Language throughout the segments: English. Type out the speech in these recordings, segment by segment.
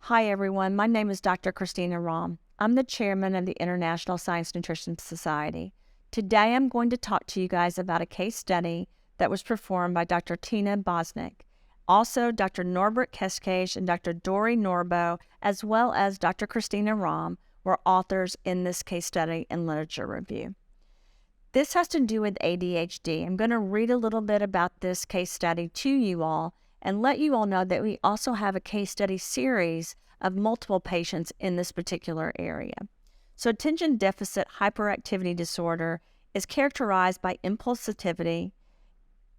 Hi everyone, my name is Dr. Christina Rahm. I'm the chairman of the International Science Nutrition Society. Today I'm going to talk to you guys about a case study that was performed by Dr. Tina Bosnick. Also, Dr. Norbert Keskage and Dr. Dori Norbo, as well as Dr. Christina Rahm, were authors in this case study and literature review. This has to do with ADHD. I'm going to read a little bit about this case study to you all and let you all know that we also have a case study series of multiple patients in this particular area. So attention deficit hyperactivity disorder is characterized by impulsivity,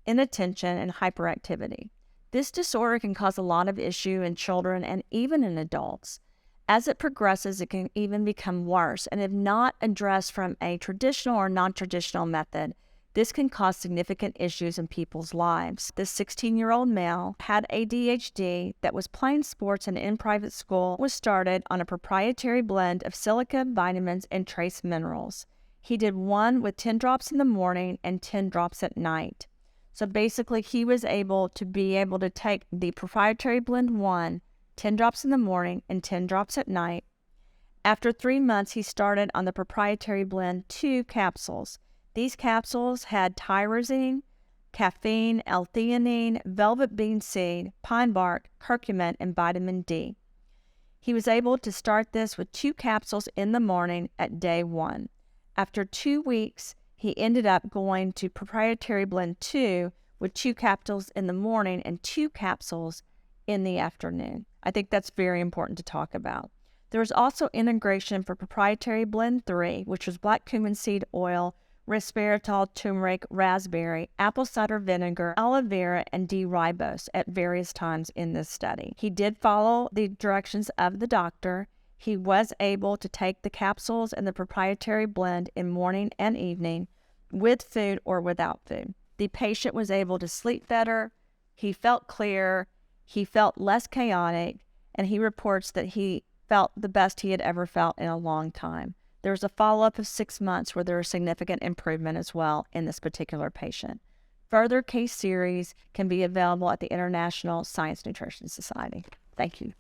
inattention, and hyperactivity. This disorder can cause a lot of issue in children and even in adults. As it progresses, it can even become worse, and if not addressed from a traditional or non-traditional method, this can cause significant issues in people's lives. This 16-year-old male had ADHD that was playing sports and in private school, was started on a proprietary blend of silica, vitamins, and trace minerals. He did one with 10 drops in the morning and 10 drops at night. So basically, he was able to take the proprietary blend 1, 10 drops in the morning and 10 drops at night. After 3 months, he started on the proprietary blend 2 capsules. These capsules had tyrosine, caffeine, L-theanine, velvet bean seed, pine bark, curcumin, and vitamin D. He was able to start this with 2 capsules in the morning at day 1. After 2 weeks, he ended up going to proprietary blend 2 with 2 capsules in the morning and 2 capsules in the afternoon. I think that's very important to talk about. There was also integration for proprietary blend 3, which was black cumin seed oil, resveratrol, turmeric, raspberry, apple cider vinegar, aloe vera, and D-ribose at various times in this study. He did follow the directions of the doctor. He was able to take the capsules and the proprietary blend in morning and evening with food or without food. The patient was able to sleep better, he felt clear, he felt less chaotic, and he reports that he felt the best he had ever felt in a long time. There was a follow-up of 6 months where there was significant improvement as well in this particular patient. Further case series can be available at the International Science Nutrition Society. Thank you.